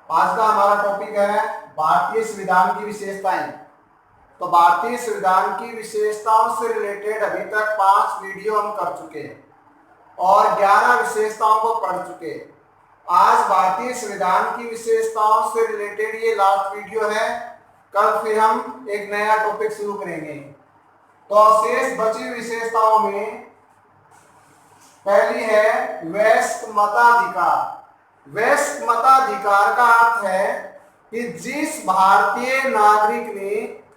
आज का हमारा टॉपिक है भारतीय संविधान की विशेषताएं। तो भारतीय संविधान की विशेषताओं से रिलेटेड अभी तक 5 वीडियो हम कर चुके हैं और 11 विशेषताओं को पढ़ चुके हैं। आज भारतीय संविधान की विशेषताओं से रिलेटेड ये लास्ट वीडियो है। कल फिर हम एक नया टॉपिक शुरू करेंगे। तो शेष बची विशेषताओं में पहली है वयस्क मताधिकार। वयस्क मताधिकार का अर्थ है कि जिस भारतीय नागरिक ने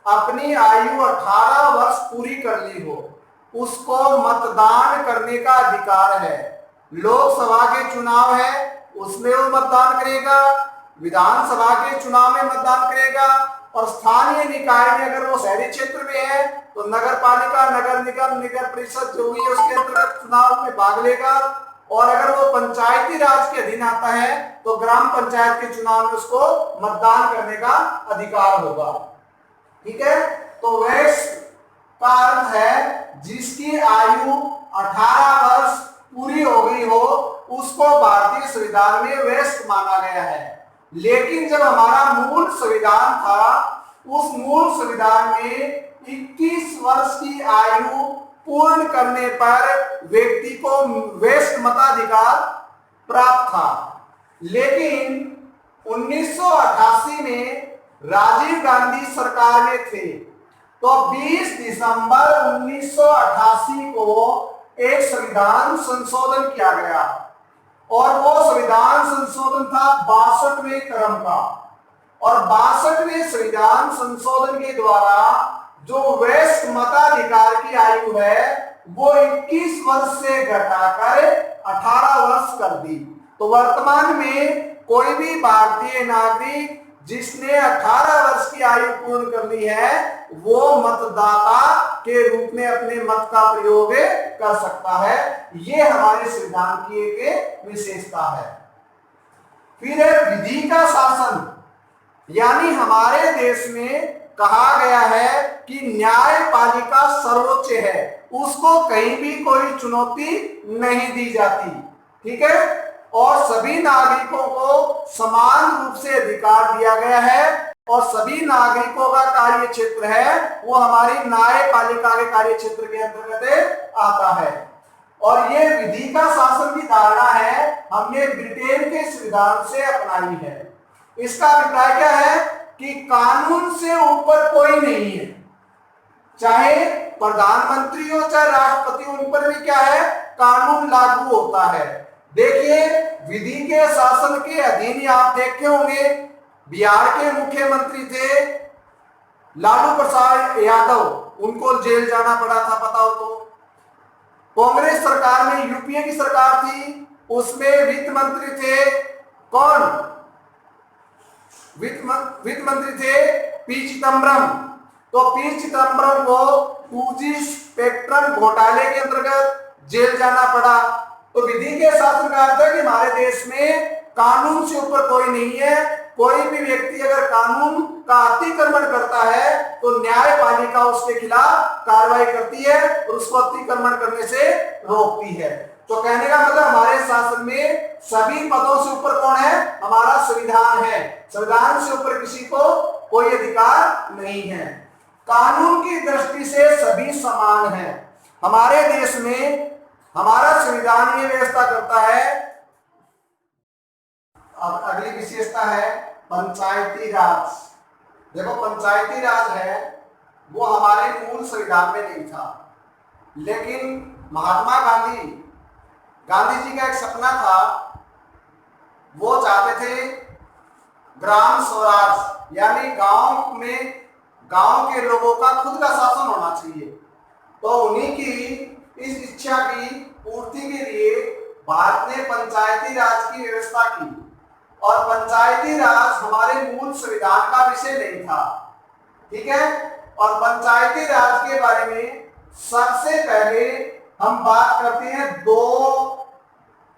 अपनी आयु 18 वर्ष पूरी कर ली हो उसको मतदान करने का अधिकार है। लोकसभा के चुनाव है उसमें वो मतदान करेगा, विधानसभा के चुनाव में मतदान करेगा और स्थानीय निकाय में अगर वो शहरी क्षेत्र में है तो नगर पालिका, नगर निगम, नगर परिषद जो भी है उसके अंतर्गत चुनाव में भाग लेगा और अगर वो पंचायती राज के अधीन आता है तो ग्राम पंचायत के चुनाव में उसको मतदान करने का अधिकार होगा। ठीक है, तो वयस्क का अर्थ है जिसकी आयु 18 वर्ष पूरी हो गई हो उसको भारतीय संविधान में वयस्क माना गया है। लेकिन जब हमारा मूल संविधान था उस मूल संविधान में 21 वर्ष की आयु पूर्ण करने पर व्यक्ति को वयस्क मताधिकार प्राप्त था। लेकिन 1988 में राजीव गांधी सरकार में थे तो 20 दिसंबर 1988 को एक संविधान संशोधन किया गया और वो संविधान संशोधन था 62वें क्रम का। और 62वें संविधान संशोधन के द्वारा जो वयस्क मताधिकार की आयु है वो 21 वर्ष से घटाकर 18 वर्ष कर दी। तो वर्तमान में कोई भी भारतीय नागरिक जिसने 18 वर्ष की आयु पूर्ण कर ली है वो मतदाता के रूप में अपने मत का प्रयोग कर सकता है। ये हमारे संविधान की एक विशेषता है। फिर है विधि का शासन, यानी हमारे देश में कहा गया है कि न्यायपालिका सर्वोच्च है, उसको कहीं भी कोई चुनौती नहीं दी जाती। ठीक है, और सभी नागरिकों को समान रूप से अधिकार दिया गया है और सभी नागरिकों का कार्य क्षेत्र है वो हमारी न्यायपालिका के कार्य क्षेत्र के अंतर्गत आता है। और ये विधि का शासन की धारणा है हमने ब्रिटेन के संविधान से अपनाई है। इसका अभिप्राय क्या है कि कानून से ऊपर कोई नहीं है, चाहे प्रधानमंत्री हो चाहे राष्ट्रपति, उन पर भी क्या है कानून लागू होता है। देखिए विधि के शासन के अधीन आप देखे होंगे बिहार के मुख्यमंत्री थे लालू प्रसाद यादव, उनको जेल जाना पड़ा था पता हो तो। कांग्रेस सरकार में यूपीए की सरकार थी उसमें वित्त मंत्री थे कौन, वित्त मंत्री थे पी चिदम्बरम। तो पी चिदम्बरम को 2G स्पेक्ट्रम घोटाले के अंतर्गत जेल जाना पड़ा। तो विधि के शासन का अर्थ है कि हमारे देश में कानून से ऊपर कोई नहीं है। कोई भी व्यक्ति अगर कानून का अतिक्रमण करता है तो न्यायपालिका उसके खिलाफ कार्रवाई करती है और उसको अतिक्रमण करने से रोकती है। तो कहने का मतलब हमारे शासन में सभी पदों से ऊपर कौन है, हमारा संविधान है। संविधान से ऊपर किसी को कोई अधिकार नहीं है। कानून की दृष्टि से सभी समान हैं। हमारे देश में हमारा संविधान ये व्यवस्था करता है। अब अगली विशेषता है पंचायती राज। देखो पंचायती राज है वो हमारे मूल संविधान में नहीं था, लेकिन महात्मा गांधी जी का एक सपना था, वो चाहते थे ग्राम स्वराज, यानी गांव में गांव के लोगों का खुद का शासन होना चाहिए। तो उन्हीं की इस इच्छा की पूर्ति के लिए भारत ने पंचायती राज की व्यवस्था की और पंचायती राज हमारे मूल संविधान का विषय नहीं था। ठीक है, और पंचायती राज के बारे में सबसे पहले हम बात करते हैं 2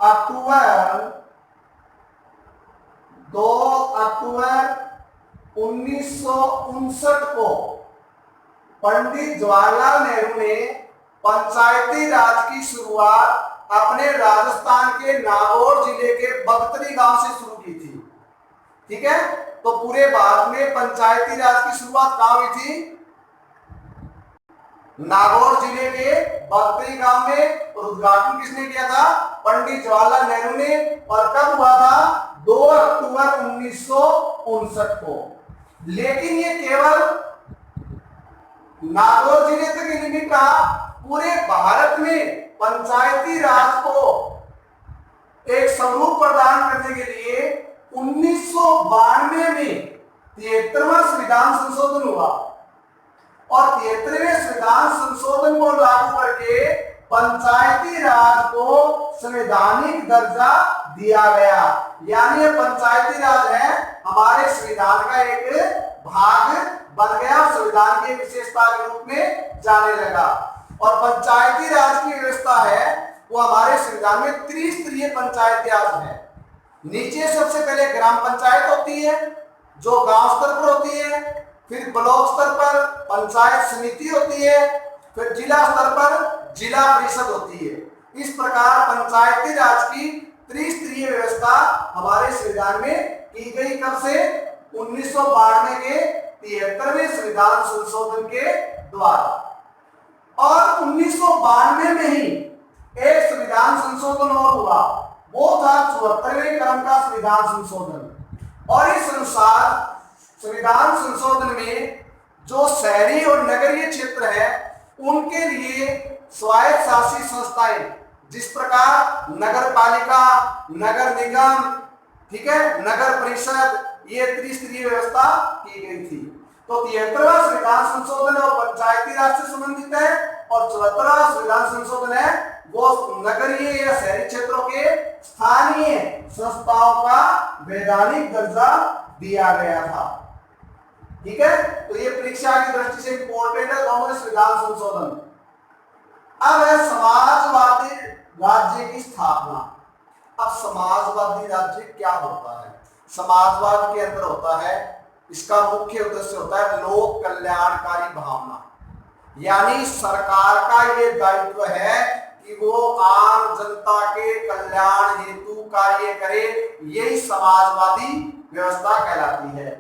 अक्टूबर 1959 को पंडित जवाहरलाल नेहरू ने पंचायती राज की शुरुआत अपने राजस्थान के नागौर जिले के बगतरी गांव से शुरू की थी। ठीक है। तो पूरे भारत में पंचायती राज की शुरुआत कहां हुई थी? नागौर जिले के बगतई गांव में। और उद्घाटन किसने किया था? पंडित जवाहरलाल नेहरू ने। और कब हुआ था? 2 अक्टूबर 1959 को। लेकिन ये केवल नागौर जिले तक ही नहीं रहा, पूरे भारत में पंचायती राज को एक स्वरूप प्रदान करने के लिए 1992 में 73वां संविधान संशोधन हुआ। और 73वें संविधान संशोधन को लागू करके पंचायती राज को संवैधानिक दर्जा दिया गया। यानी ये पंचायती राज है हमारे संविधान का एक भाग बन गया, संविधान की विशेषता के रूप में जाने लगा। और पंचायती राज की व्यवस्था है वो हमारे संविधान में त्रिस्तरीय पंचायती राज है। नीचे सबसे पहले ग्राम पंचायत होती है जो गांव स्तर पर होती है, फिर ब्लॉक स्तर पर पंचायत समिति होती है, फिर जिला स्तर पर जिला परिषद होती है। इस प्रकार पंचायती राज की त्रिस्तरीय व्यवस्था हमारे संविधान में की गई। कब से? 1992 के 73वें संविधान संशोधन के द्वारा। और 1992 में ही एक संविधान संशोधन और हुआ, वो था 74वें क्रम का संविधान संशोधन। और इस अनुसार संविधान संशोधन में जो शहरी और नगरीय क्षेत्र है उनके लिए स्वायत्त शासी संस्थाएं, जिस प्रकार नगर पालिका, नगर निगम, ठीक है, नगर परिषद, ये त्रिस्तरीय व्यवस्था की गई थी। तो 73वां संविधान संशोधन और पंचायती राज से संबंधित है, और 74वां संविधान संशोधन है वो नगरीय या शहरी क्षेत्रों के स्थानीय संस्थाओं का वैधानिक दर्जा दिया गया था। ठीक है, तो ये परीक्षा की दृष्टि से इंपॉर्टेंट है दोनों संविधान संशोधन। अब है समाजवादी राज्य की स्थापना। अब समाजवादी राज्य क्या होता है? समाजवाद के अंदर होता है, इसका मुख्य उद्देश्य होता है लोक कल्याणकारी भावना। यानी सरकार का ये दायित्व है कि वो आम जनता के कल्याण हेतु कार्य करे, यही समाजवादी व्यवस्था कहलाती है।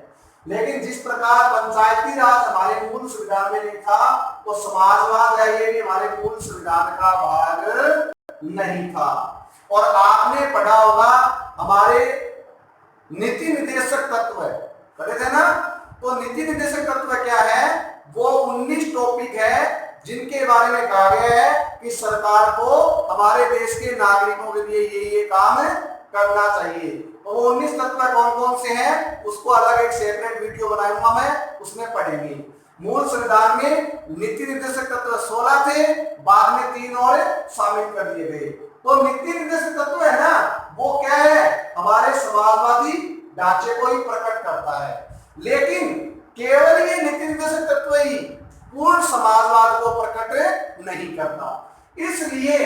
लेकिन जिस प्रकार पंचायती राज हमारे मूल संविधान में नहीं था, तो समाजवाद है ये भी हमारे मूल संविधान का भाग नहीं था। और आपने पढ़ा होगा हमारे नीति निर्देशक तत्व पढ़े थे ना? तो नीति निर्देशक तत्व क्या है? वो 19 टॉपिक है जिनके बारे में कहा गया है कि सरकार को हमारे देश के नागरिकों के लिए ये काम करना चाहिए। तो वो 19 तत्व कौन कौन से हैं उसको अलग एक सेपरेट वीडियो बनाऊंगा मैं, उसमें पढ़ेंगे। मूल संविधान में नीति निर्देशक तत्व 16 थे, बाद में 3 और शामिल कर दिए गए। तो नीति निर्देशक तत्व है ना, वो क्या है? हमारे समाजवादी ढांचे को ही प्रकट करता है। लेकिन केवल ये नीति निर्देशक तत्व ही पूर्ण समाजवाद को प्रकट नहीं करता। इसलिए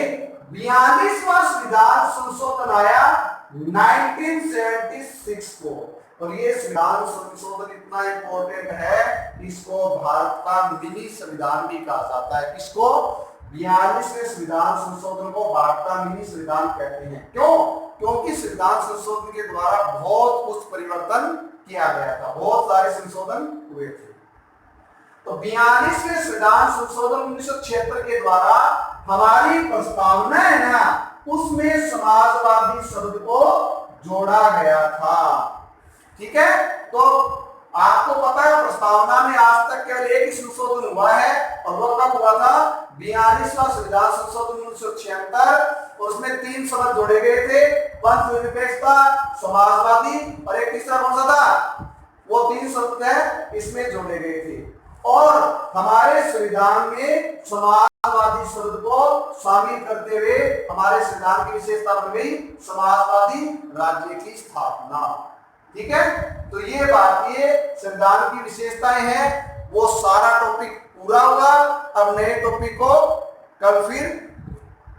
42वां संविधान संशोधन आया 1976 को। और ये संविधान संशोधन इतना इंपॉर्टेंट है, इसको भारत का मिनी संविधान भी कहा जाता है। किसको? 42वें संविधान संशोधन को भारत का मिनी संविधान कहते हैं। क्यों? क्योंकि संविधान संशोधन के द्वारा बहुत कुछ परिवर्तन किया गया था, बहुत सारे संशोधन हुए थे। तो 42वें संविधान संशोधन 1976 के द्वारा हमारी प्रस्तावना है ना, उसमें समाजवादी शब्द को जोड़ा गया था। ठीक है, तो आपको पता है प्रस्तावना में आज तक केवल एक ही संशोधन हुआ है, और वो कब हुआ था? 42वां संविधान संशोधन 1976। उसमें 3 शब्द जोड़े गए थे, पंथनिरपेक्षता, समाजवादी, और एक तीसरा कौन सा था? वो 3 शब्द है इसमें जोड़े गए थे। और हमारे संविधान में समाजवादी शब्द को शामिल करते हुए हमारे संविधान की विशेषता बन गई समाजवादी राज्य की स्थापना। ठीक है, तो ये भारतीय संविधान की विशेषताएं हैं। वो सारा टॉपिक पूरा होगा। अब नए टॉपिक को कल फिर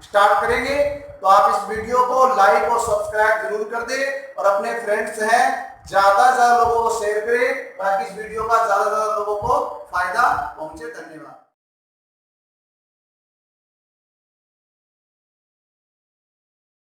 स्टार्ट करेंगे। तो आप इस वीडियो को लाइक और सब्सक्राइब जरूर कर दें, और अपने फ्रेंड्स हैं ज्यादा से ज्यादा लोगों को शेयर करें, ताकि इस वीडियो का ज्यादा से ज्यादा लोगों को फायदा पहुंचे। धन्यवाद।